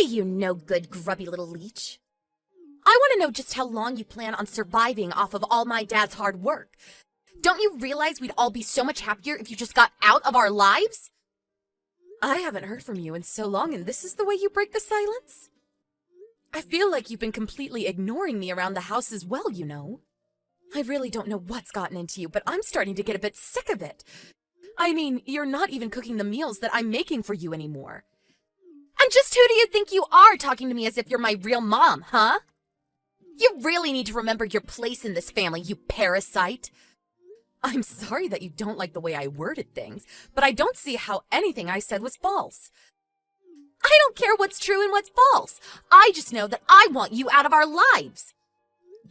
Hey, you no-good, grubby little leech. I want to know just how long you plan on surviving off of all my dad's hard work. Don't you realize we'd all be so much happier if you just got out of our lives? I haven't heard from you in so long, and this is the way you break the silence? I feel like you've been completely ignoring me around the house as well, you know. I really don't know what's gotten into you, but I'm starting to get a bit sick of it. I mean, you're not even cooking the meals that I'm making for you anymore. And just who do you think you are talking to me as if you're my real mom, huh? You really need to remember your place in this family, you parasite. I'm sorry that you don't like the way I worded things, but I don't see how anything I said was false. I don't care what's true and what's false. I just know that I want you out of our lives.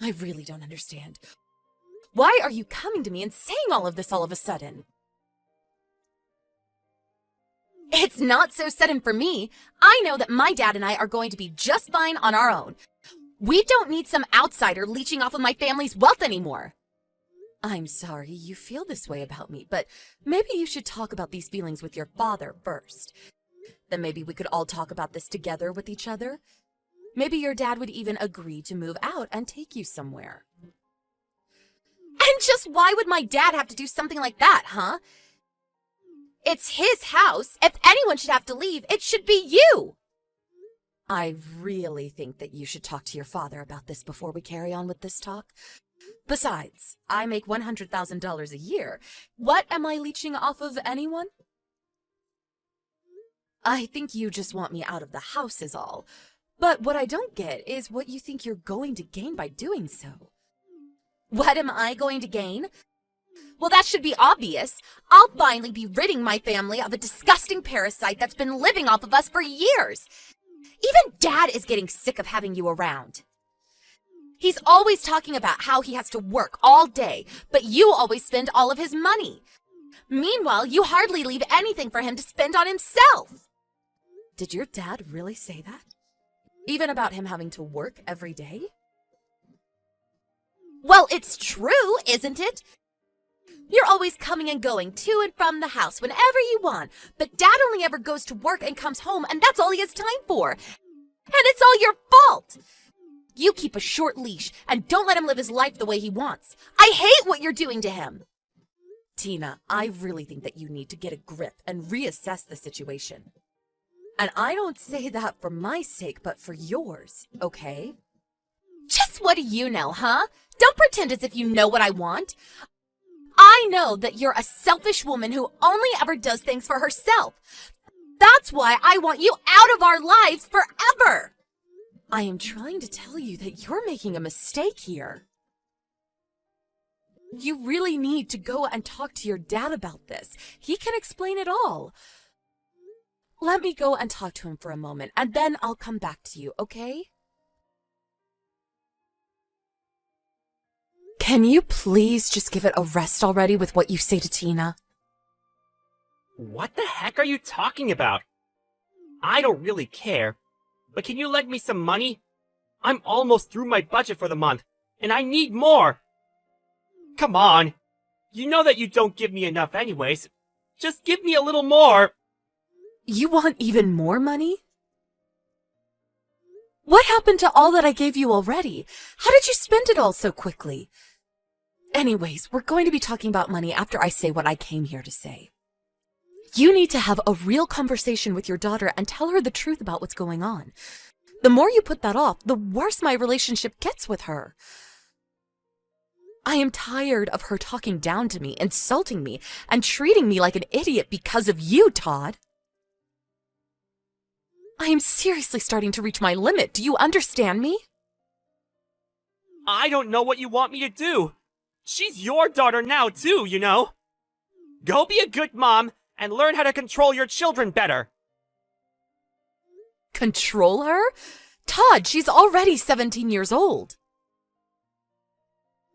I really don't understand. Why are you coming to me and saying all of this all of a sudden? It's not so sudden for me. I know that my dad and I are going to be just fine on our own. We don't need some outsider leeching off of my family's wealth anymore. I'm sorry you feel this way about me, but maybe you should talk about these feelings with your father first. Then maybe we could all talk about this together with each other. Maybe your dad would even agree to move out and take you somewhere. And just why would my dad have to do something like that, huh? It's his house. If anyone should have to leave, it should be you. I really think that you should talk to your father about this before we carry on with this talk. Besides, I make $100,000 a year. What am I leeching off of anyone? I think you just want me out of the house is all. But what I don't get is what you think you're going to gain by doing so. What am I going to gain? Well, that should be obvious. I'll finally be ridding my family of a disgusting parasite that's been living off of us for years. Even Dad is getting sick of having you around. He's always talking about how he has to work all day, but you always spend all of his money. Meanwhile, you hardly leave anything for him to spend on himself. Did your dad really say that? Even about him having to work every day? Well, it's true, isn't it? You're always coming and going to and from the house whenever you want, but Dad only ever goes to work and comes home, and that's all he has time for. And it's all your fault. You keep a short leash and don't let him live his life the way he wants. I hate what you're doing to him. Tina, I really think that you need to get a grip and reassess the situation. And I don't say that for my sake, but for yours, okay? Just what do you know, huh? Don't pretend as if you know what I want. I know that you're a selfish woman who only ever does things for herself. That's why I want you out of our lives forever. I am trying to tell you that you're making a mistake here. You really need to go and talk to your dad about this. He can explain it all. Let me go and talk to him for a moment, and then I'll come back to you, okay? Can you please just give it a rest already with what you say to Tina? What the heck are you talking about? I don't really care, but can you lend me some money? I'm almost through my budget for the month, and I need more. Come on. You know that you don't give me enough anyways. Just give me a little more. You want even more money? What happened to all that I gave you already? How did you spend it all so quickly? Anyways, we're going to be talking about money after I say what I came here to say. You need to have a real conversation with your daughter and tell her the truth about what's going on. The more you put that off, the worse my relationship gets with her. I am tired of her talking down to me, insulting me, and treating me like an idiot because of you, Todd. I am seriously starting to reach my limit. Do you understand me? I don't know what you want me to do. She's your daughter now, too, you know. Go be a good mom and learn how to control your children better. Control her? Todd, she's already 17 years old.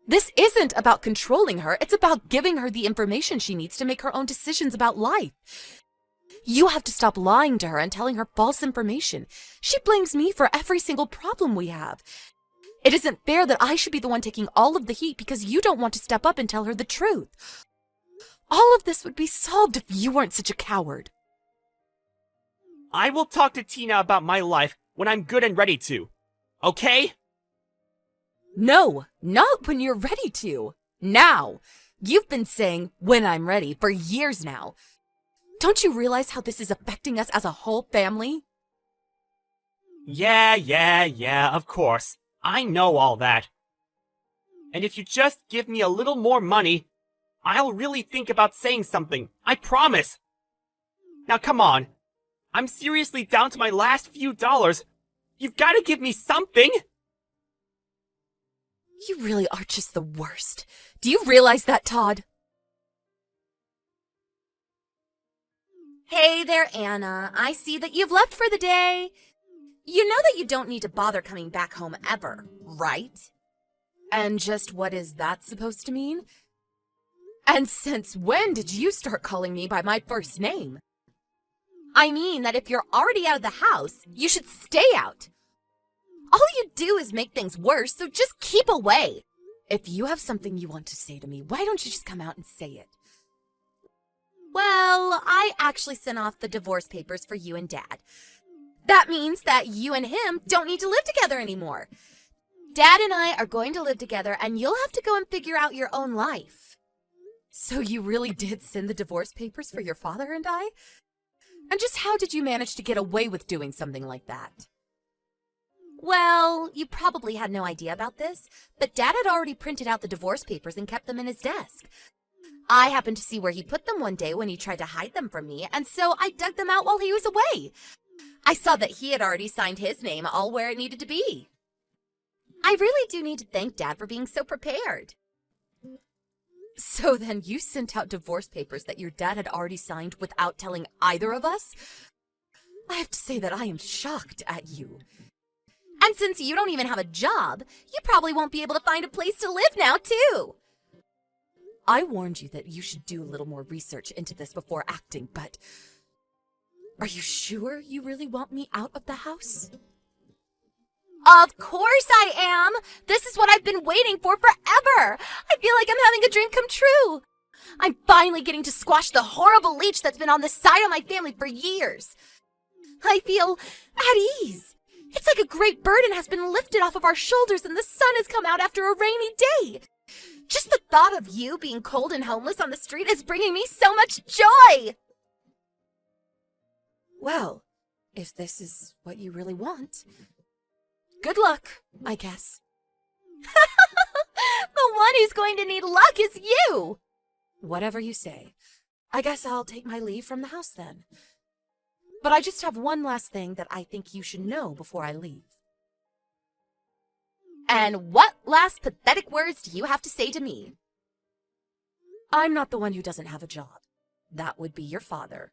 This isn't about controlling her. It's about giving her the information she needs to make her own decisions about life. You have to stop lying to her and telling her false information. She blames me for every single problem we have. It isn't fair that I should be the one taking all of the heat because you don't want to step up and tell her the truth. All of this would be solved if you weren't such a coward. I will talk to Tina about my life when I'm good and ready to. Okay? No, not when you're ready to. Now. You've been saying when I'm ready for years now. Don't you realize how this is affecting us as a whole family? Yeah, of course. I know all that. And if you just give me a little more money, I'll really think about saying something. I promise. Now come on. I'm seriously down to my last few dollars. You've got to give me something. You really are just the worst. Do you realize that, Todd? Hey there, Anna. I see that you've left for the day. You know that you don't need to bother coming back home ever, right? And just what is that supposed to mean? And since when did you start calling me by my first name? I mean that if you're already out of the house, you should stay out. All you do is make things worse, so just keep away. If you have something you want to say to me, why don't you just come out and say it? Well, I actually sent off the divorce papers for you and Dad. That means that you and him don't need to live together anymore. Dad and I are going to live together, and you'll have to go and figure out your own life. So you really did send the divorce papers for your father and I? And just how did you manage to get away with doing something like that? Well, you probably had no idea about this, but Dad had already printed out the divorce papers and kept them in his desk. I happened to see where he put them one day when he tried to hide them from me, and so I dug them out while he was away. I saw that he had already signed his name all where it needed to be. I really do need to thank Dad for being so prepared. So then you sent out divorce papers that your dad had already signed without telling either of us? I have to say that I am shocked at you. And since you don't even have a job, you probably won't be able to find a place to live now, too. I warned you that you should do a little more research into this before acting, but are you sure you really want me out of the house? Of course I am! This is what I've been waiting for forever! I feel like I'm having a dream come true! I'm finally getting to squash the horrible leech that's been on the side of my family for years. I feel at ease. It's like a great burden has been lifted off of our shoulders and the sun has come out after a rainy day. Just the thought of you being cold and homeless on the street is bringing me so much joy! Well, if this is what you really want, good luck, I guess. The one who's going to need luck is you! Whatever you say. I guess I'll take my leave from the house then. But I just have one last thing that I think you should know before I leave. And what last pathetic words do you have to say to me? I'm not the one who doesn't have a job. That would be your father.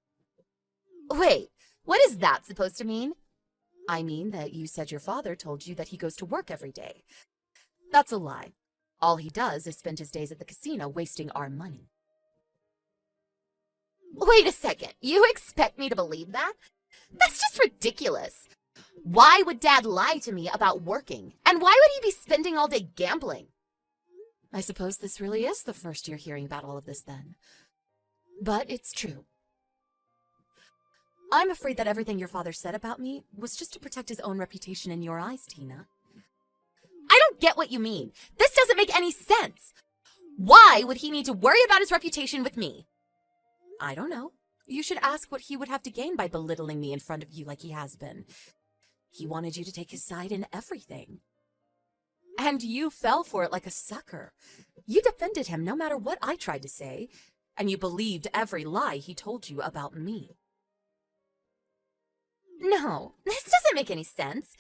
Wait, what is that supposed to mean? I mean that you said your father told you that he goes to work every day. That's a lie. All he does is spend his days at the casino wasting our money. Wait a second, you expect me to believe that? That's just ridiculous. Why would Dad lie to me about working? And why would he be spending all day gambling? I suppose this really is the first you're hearing about all of this then. But it's true. I'm afraid that everything your father said about me was just to protect his own reputation in your eyes, Tina. I don't get what you mean. This doesn't make any sense. Why would he need to worry about his reputation with me? I don't know. You should ask what he would have to gain by belittling me in front of you like he has been. He wanted you to take his side in everything. And you fell for it like a sucker. You defended him no matter what I tried to say, and you believed every lie he told you about me. No, this doesn't make any sense.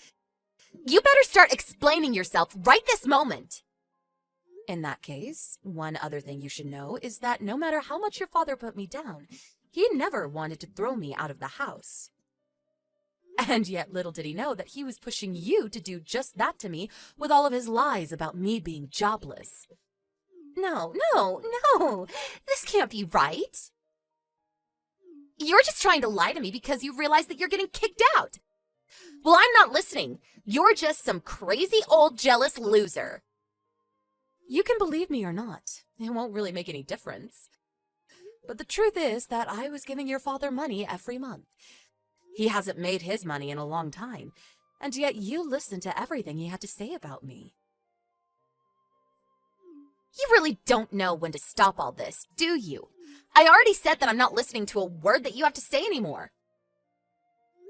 You better start explaining yourself right this moment. In that case, one other thing you should know is that no matter how much your father put me down, he never wanted to throw me out of the house. And yet little did he know that he was pushing you to do just that to me with all of his lies about me being jobless. No, this can't be right. You're just trying to lie to me because you realize that you're getting kicked out. Well, I'm not listening. You're just some crazy old jealous loser. You can believe me or not. It won't really make any difference. But the truth is that I was giving your father money every month. He hasn't made his money in a long time, And yet you listened to everything he had to say about me. You really don't know when to stop all this, do you? I already said that I'm not listening to a word that you have to say anymore.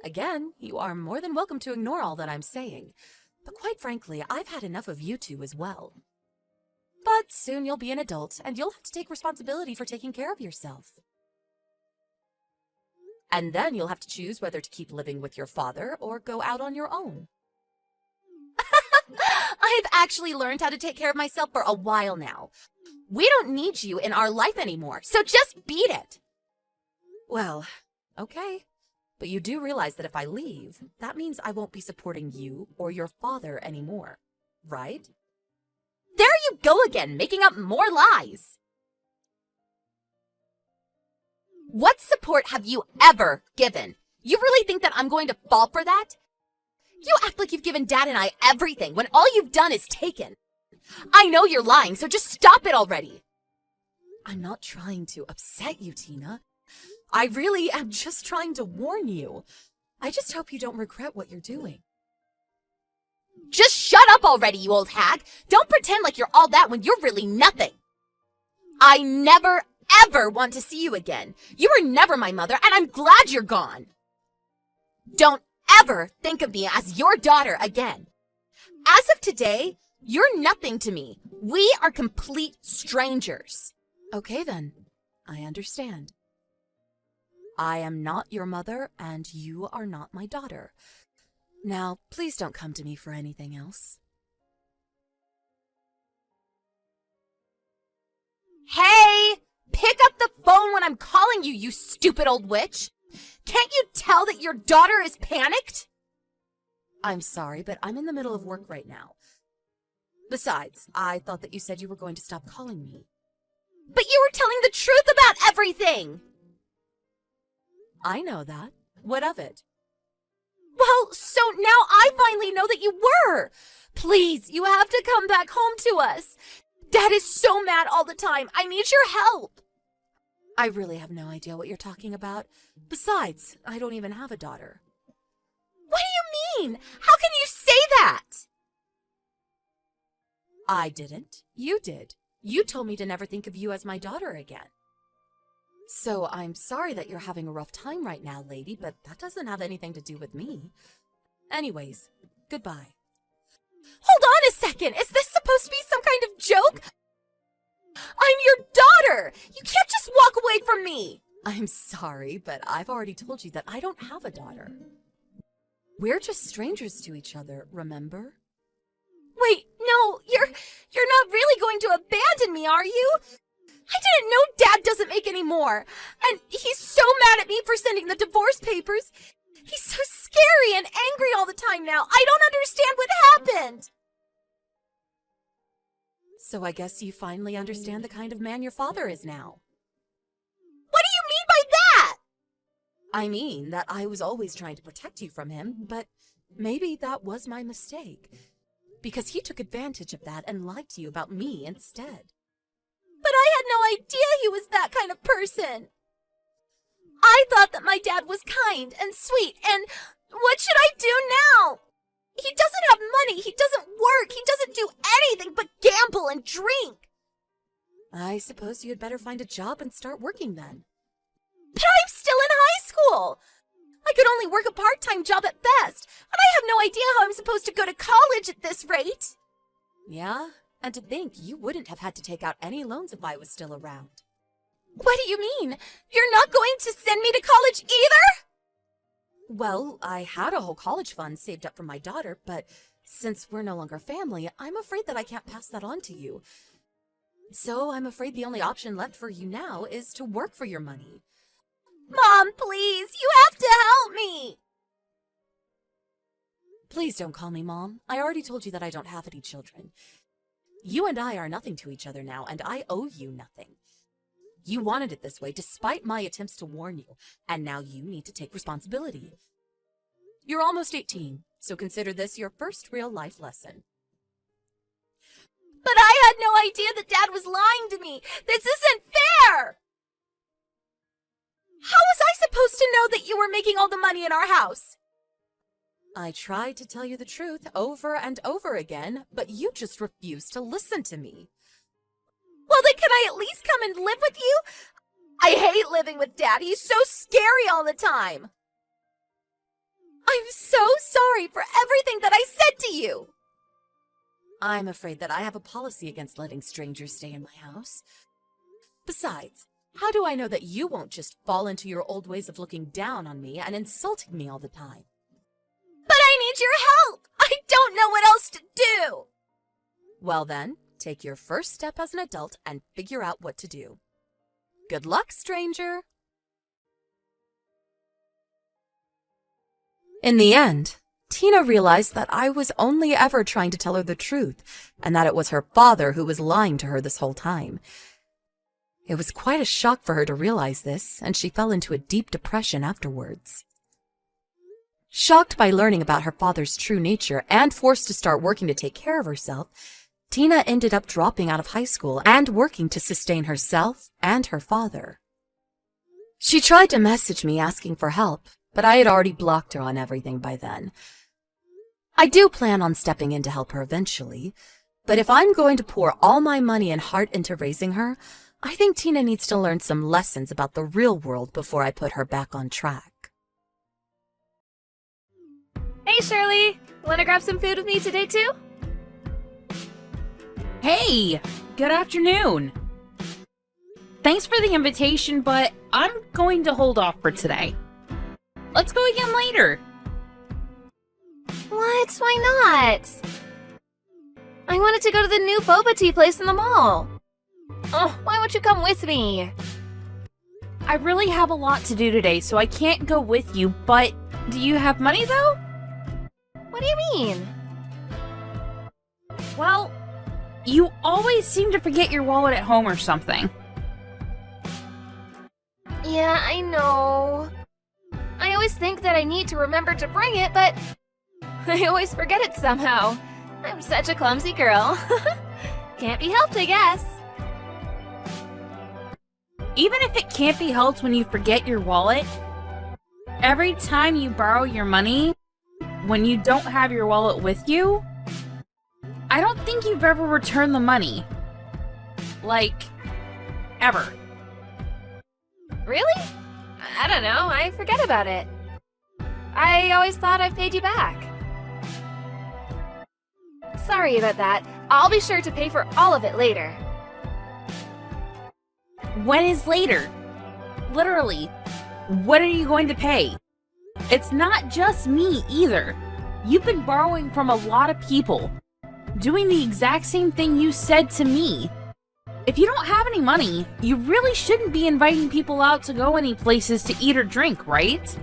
Again, you are more than welcome to ignore all that I'm saying. But quite frankly, I've had enough of you two as well. But soon you'll be an adult, and you'll have to take responsibility for taking care of yourself. And then you'll have to choose whether to keep living with your father or go out on your own. I've actually learned how to take care of myself for a while now. We don't need you in our life anymore, so just beat it. Well, okay. But you do realize that if I leave, that means I won't be supporting you or your father anymore, right? There you go again, making up more lies. What support have you ever given? You really think that I'm going to fall for that? You act like you've given Dad and I everything when all you've done is taken. I know you're lying, so just stop it already. I'm not trying to upset you, Tina. I really am just trying to warn you. I just hope you don't regret what you're doing. Just shut up already, you old hag! Don't pretend like you're all that when you're really nothing! I never, ever want to see you again. You were never my mother, and I'm glad you're gone. Don't ever think of me as your daughter again. As of today, you're nothing to me. We are complete strangers. Okay then, I understand. I am not your mother, and you are not my daughter. Now, please don't come to me for anything else. Hey! Pick up the phone when I'm calling you, you stupid old witch! Can't you tell that your daughter is panicked? I'm sorry, but I'm in the middle of work right now. Besides, I thought that you said you were going to stop calling me. But you were telling the truth about everything! I know that. What of it? Well, so now I finally know that you were. Please, you have to come back home to us. Dad is so mad all the time. I need your help. I really have no idea what you're talking about. Besides, I don't even have a daughter. What do you mean? How can you say that? I didn't. You did. You told me to never think of you as my daughter again. So I'm sorry that you're having a rough time right now, lady, but that doesn't have anything to do with me. Anyways, goodbye. Hold on a second! Is this supposed to be some kind of joke? I'm your daughter! You can't just walk away from me! I'm sorry, but I've already told you that I don't have a daughter. We're just strangers to each other, remember? Wait, no, you're not really going to abandon me, are you? I didn't know Dad doesn't make any more. And he's so mad at me for sending the divorce papers. He's so scary and angry all the time now. I don't understand what happened. So I guess you finally understand the kind of man your father is now. What do you mean by that? I mean that I was always trying to protect you from him, but maybe that was my mistake. Because he took advantage of that and lied to you about me instead. But I had no idea he was that kind of person. I thought that my dad was kind and sweet, and what should I do now? He doesn't have money, he doesn't work, he doesn't do anything but gamble and drink. I suppose you had better find a job and start working then. But I'm still in high school. I could only work a part-time job at best, and I have no idea how I'm supposed to go to college at this rate. Yeah? And to think you wouldn't have had to take out any loans if I was still around. What do you mean? You're not going to send me to college either? Well, I had a whole college fund saved up for my daughter, but since we're no longer family, I'm afraid that I can't pass that on to you. So I'm afraid the only option left for you now is to work for your money. Mom, please, you have to help me! Please don't call me Mom. I already told you that I don't have any children. You and I are nothing to each other now, and I owe you nothing. You wanted it this way despite my attempts to warn you, and now you need to take responsibility. You're almost 18, so consider this your first real life lesson. But I had no idea that Dad was lying to me! This isn't fair! How was I supposed to know that you were making all the money in our house? I tried to tell you the truth over and over again, but you just refused to listen to me. Well, then can I at least come and live with you? I hate living with Dad. He's so scary all the time. I'm so sorry for everything that I said to you. I'm afraid that I have a policy against letting strangers stay in my house. Besides, how do I know that you won't just fall into your old ways of looking down on me and insulting me all the time? But I need your help! I don't know what else to do! Well then, take your first step as an adult and figure out what to do. Good luck, stranger! In the end, Tina realized that I was only ever trying to tell her the truth, and that it was her father who was lying to her this whole time. It was quite a shock for her to realize this, and she fell into a deep depression afterwards. Shocked by learning about her father's true nature and forced to start working to take care of herself, Tina ended up dropping out of high school and working to sustain herself and her father. She tried to message me asking for help, but I had already blocked her on everything by then. I do plan on stepping in to help her eventually, but if I'm going to pour all my money and heart into raising her, I think Tina needs to learn some lessons about the real world before I put her back on track. Hey, Shirley! Wanna grab some food with me today, too? Hey! Good afternoon! Thanks for the invitation, but I'm going to hold off for today. Let's go again later. What? Why not? I wanted to go to the new boba tea place in the mall. Oh, why won't you come with me? I really have a lot to do today, so I can't go with you, but do you have money though? What do you mean? Well, you always seem to forget your wallet at home or something. Yeah, I know. I always think that I need to remember to bring it, but I always forget it somehow. I'm such a clumsy girl. Can't be helped, I guess. Even if it can't be helped when you forget your wallet, every time you borrow your money, when you don't have your wallet with you, I don't think you've ever returned the money. Like, ever. Really? I don't know, I forget about it. I always thought I paid you back. Sorry about that. I'll be sure to pay for all of it later. When is later? Literally, what are you going to pay? It's not just me either. You've been borrowing from a lot of people, doing the exact same thing you said to me. If you don't have any money, you really shouldn't be inviting people out to go any places to eat or drink, right?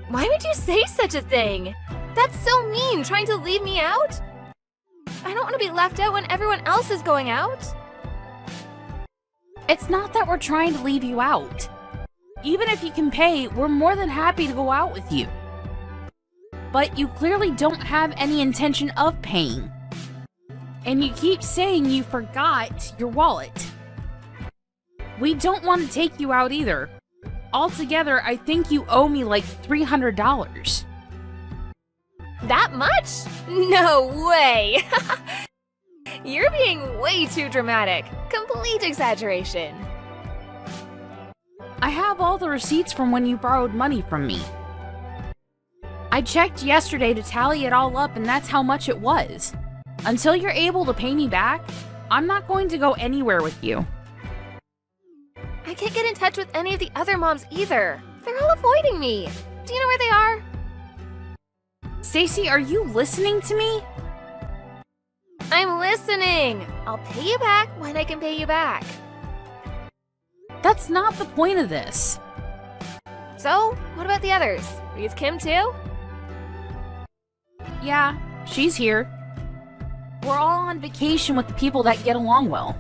Why would you say such a thing? That's so mean, trying to leave me out? I don't want to be left out when everyone else is going out. It's not that we're trying to leave you out. Even if you can pay, we're more than happy to go out with you. But you clearly don't have any intention of paying. And you keep saying you forgot your wallet. We don't want to take you out either. Altogether, I think you owe me like $300. That much? No way! You're being way too dramatic. Complete exaggeration. I have all the receipts from when you borrowed money from me. I checked yesterday to tally it all up, and that's how much it was. Until you're able to pay me back, I'm not going to go anywhere with you. I can't get in touch with any of the other moms either. They're all avoiding me. Do you know where they are? Stacy, are you listening to me? I'm listening. I'll pay you back when I can pay you back. That's not the point of this. So, what about the others? Are you with Kim too? Yeah, she's here. We're all on vacation with the people that get along well.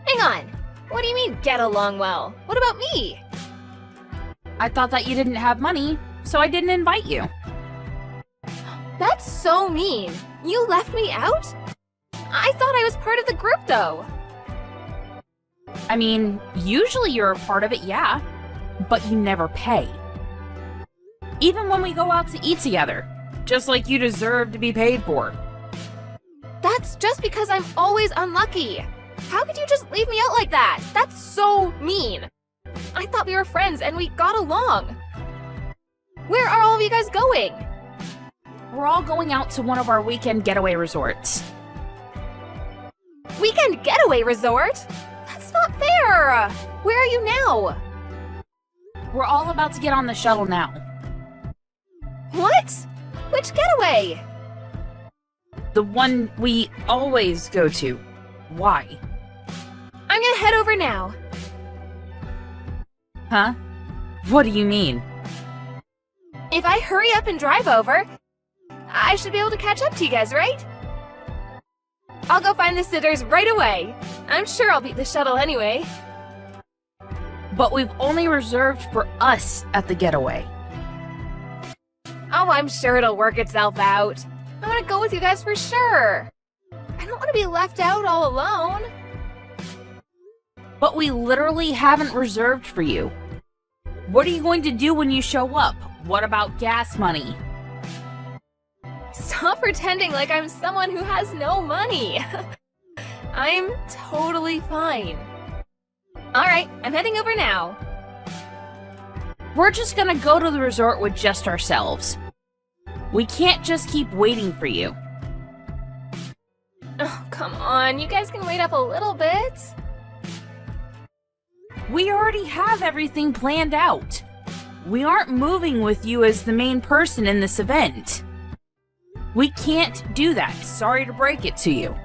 Hang on. What do you mean, get along well? What about me? I thought that you didn't have money, so I didn't invite you. That's so mean. You left me out? I thought I was part of the group, though. I mean, usually you're a part of it, yeah. But you never pay. Even when we go out to eat together. Just like you deserve to be paid for. That's just because I'm always unlucky. How could you just leave me out like that? That's so mean. I thought we were friends and we got along. Where are all of you guys going? We're all going out to one of our weekend getaway resorts. Weekend getaway resort? That's not fair. Where are you now? We're all about to get on the shuttle now. What? Which getaway? The one we always go to. Why? I'm gonna head over now. Huh? What do you mean? If I hurry up and drive over, I should be able to catch up to you guys, right? I'll go find the sitters right away. I'm sure I'll beat the shuttle anyway. But we've only reserved for us at the getaway. Oh, I'm sure it'll work itself out. I want to go with you guys for sure. I don't want to be left out all alone. But we literally haven't reserved for you. What are you going to do when you show up? What about gas money? Stop pretending like I'm someone who has no money. I'm totally fine. Alright, I'm heading over now. We're just gonna go to the resort with just ourselves. We can't just keep waiting for you. Oh, come on, you guys can wait up a little bit. We already have everything planned out. We aren't moving with you as the main person in this event. We can't do that. Sorry to break it to you.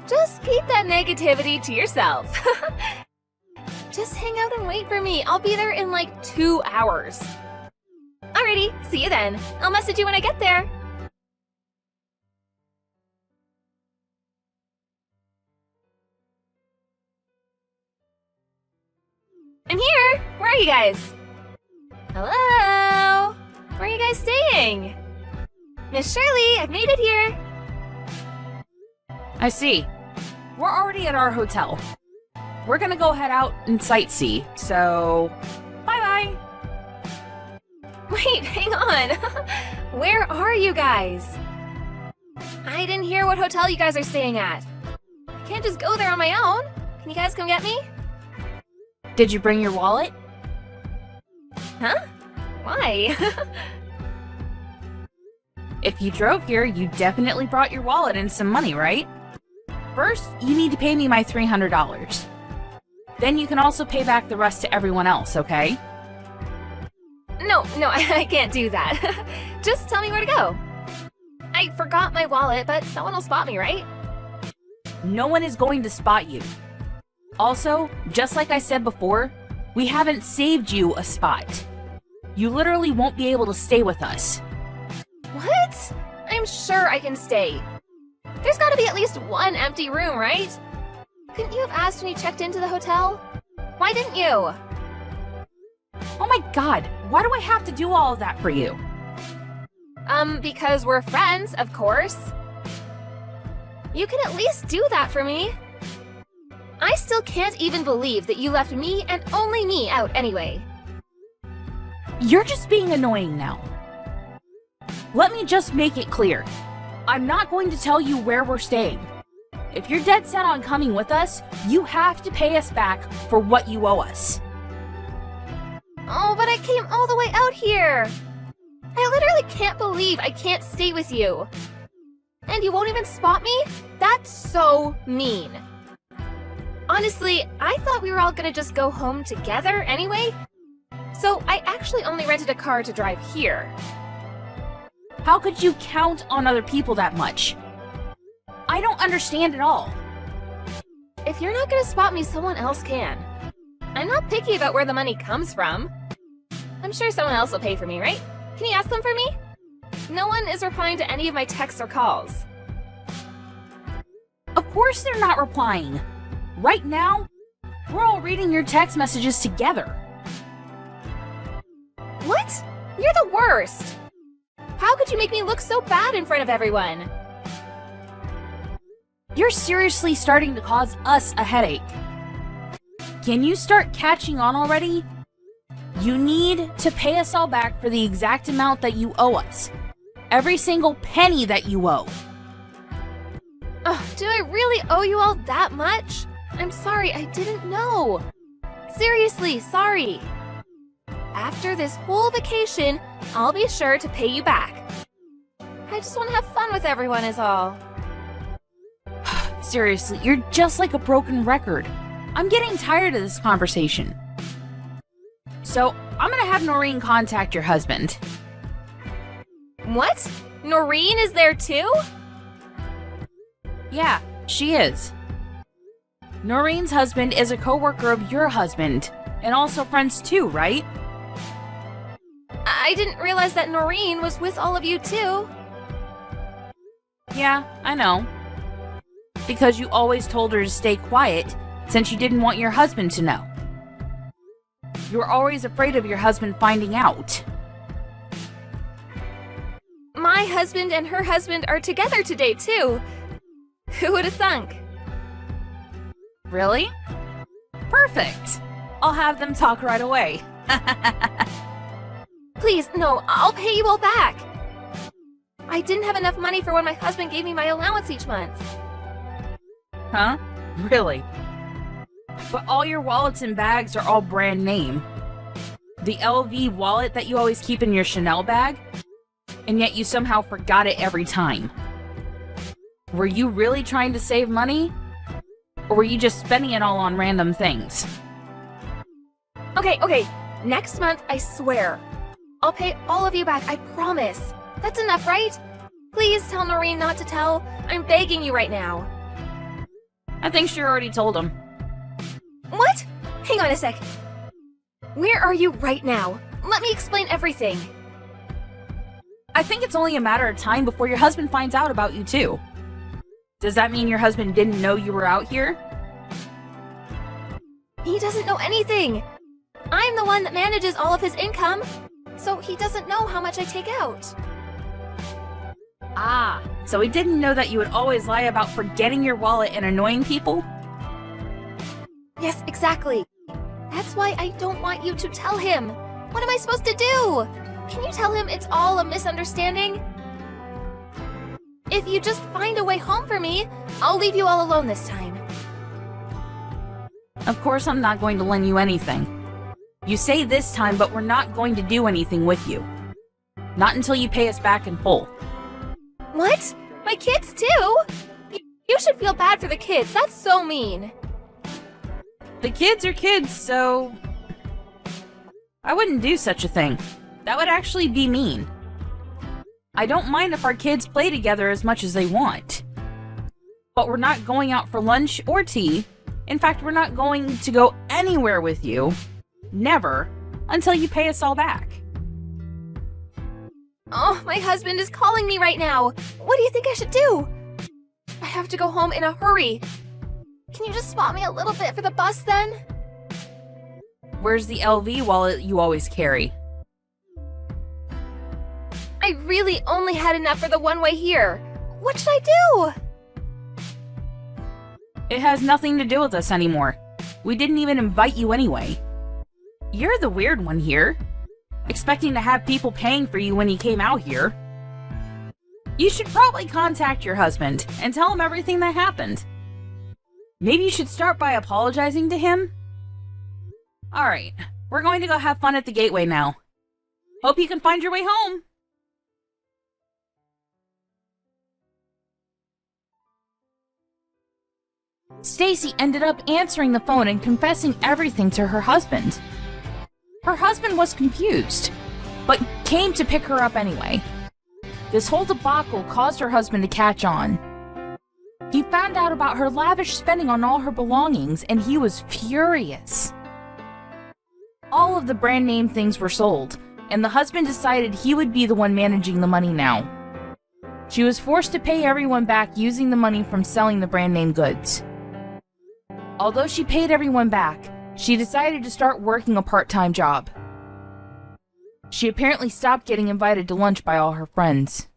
Just keep that negativity to yourself. Just hang out and wait for me. I'll be there in like 2 hours. Alrighty, see you then. I'll message you when I get there. I'm here! Where are you guys? Hello? Where are you guys staying? Miss Shirley, I've made it here. I see. We're already at our hotel. We're gonna go head out and sightsee, so bye-bye. Wait, hang on. Where are you guys? I didn't hear what hotel you guys are staying at. I can't just go there on my own. Can you guys come get me? Did you bring your wallet? Huh? Why? If you drove here, you definitely brought your wallet and some money, right? First, you need to pay me my $300. Then you can also pay back the rest to everyone else, okay? No, I can't do that. Just tell me where to go. I forgot my wallet, but someone will spot me, right? No one is going to spot you. Also, just like I said before, we haven't saved you a spot. You literally won't be able to stay with us. What? I'm sure I can stay. There's gotta be at least one empty room, right? Couldn't you have asked when you checked into the hotel? Why didn't you? Oh my god, why do I have to do all of that for you? Because we're friends, of course. You can at least do that for me. I still can't even believe that you left me and only me out anyway. You're just being annoying now. Let me just make it clear. I'm not going to tell you where we're staying. If you're dead set on coming with us, you have to pay us back for what you owe us. Oh, but I came all the way out here. I literally can't believe I can't stay with you. And you won't even spot me? That's so mean. Honestly, I thought we were all gonna just go home together anyway. So I actually only rented a car to drive here. How could you count on other people that much? I don't understand at all. If you're not gonna spot me, someone else can. I'm not picky about where the money comes from. I'm sure someone else will pay for me, right? Can you ask them for me? No one is replying to any of my texts or calls. Of course they're not replying. Right now, we're all reading your text messages together. What? You're the worst! How could you make me look so bad in front of everyone? You're seriously starting to cause us a headache. Can you start catching on already? You need to pay us all back for the exact amount that you owe us. Every single penny that you owe. Ugh, do I really owe you all that much? I'm sorry, I didn't know. Seriously, sorry. After this whole vacation, I'll be sure to pay you back. I just want to have fun with everyone is all. Seriously, you're just like a broken record. I'm getting tired of this conversation. So, I'm gonna have Noreen contact your husband. What? Noreen is there too? Yeah, she is. Noreen's husband is a coworker of your husband, and also friends too, right? I didn't realize that Noreen was with all of you too. Yeah, I know. Because you always told her to stay quiet, since you didn't want your husband to know. You were always afraid of your husband finding out. My husband and her husband are together today too. Who would have thunk? Really? Perfect. I'll have them talk right away. Please, no, I'll pay you all back. I didn't have enough money for when my husband gave me my allowance each month. Huh? Really? But all your wallets and bags are all brand name. The LV wallet that you always keep in your Chanel bag, and yet you somehow forgot it every time. Were you really trying to save money? Or were you just spending it all on random things? Okay, next month, I swear. I'll pay all of you back, I promise. That's enough, right? Please tell Noreen not to tell. I'm begging you right now. I think she already told him. What? Hang on a sec. Where are you right now? Let me explain everything. I think it's only a matter of time before your husband finds out about you too. Does that mean your husband didn't know you were out here? He doesn't know anything. I'm the one that manages all of his income, so he doesn't know how much I take out. Ah, so he didn't know that you would always lie about forgetting your wallet and annoying people? Yes, exactly. That's why I don't want you to tell him. What am I supposed to do? Can you tell him it's all a misunderstanding? If you just find a way home for me, I'll leave you all alone this time. Of course I'm not going to lend you anything. You say this time, but we're not going to do anything with you. Not until you pay us back in full. What? My kids too? You should feel bad for the kids. That's so mean. The kids are kids, so... I wouldn't do such a thing. That would actually be mean. I don't mind if our kids play together as much as they want. But we're not going out for lunch or tea. In fact, we're not going to go anywhere with you. Never. Until you pay us all back. Oh, my husband is calling me right now. What do you think I should do? I have to go home in a hurry. Can you just spot me a little bit for the bus then? Where's the LV wallet you always carry? I really only had enough for the one-way here. What should I do? It has nothing to do with us anymore. We didn't even invite you anyway. You're the weird one here. Expecting to have people paying for you when you came out here. You should probably contact your husband and tell him everything that happened. Maybe you should start by apologizing to him? Alright, we're going to go have fun at the Gateway now. Hope you can find your way home! Stacy ended up answering the phone and confessing everything to her husband. Her husband was confused, but came to pick her up anyway. This whole debacle caused her husband to catch on. He found out about her lavish spending on all her belongings, and he was furious. All of the brand name things were sold, and the husband decided he would be the one managing the money now. She was forced to pay everyone back using the money from selling the brand name goods. Although she paid everyone back, she decided to start working a part-time job. She apparently stopped getting invited to lunch by all her friends.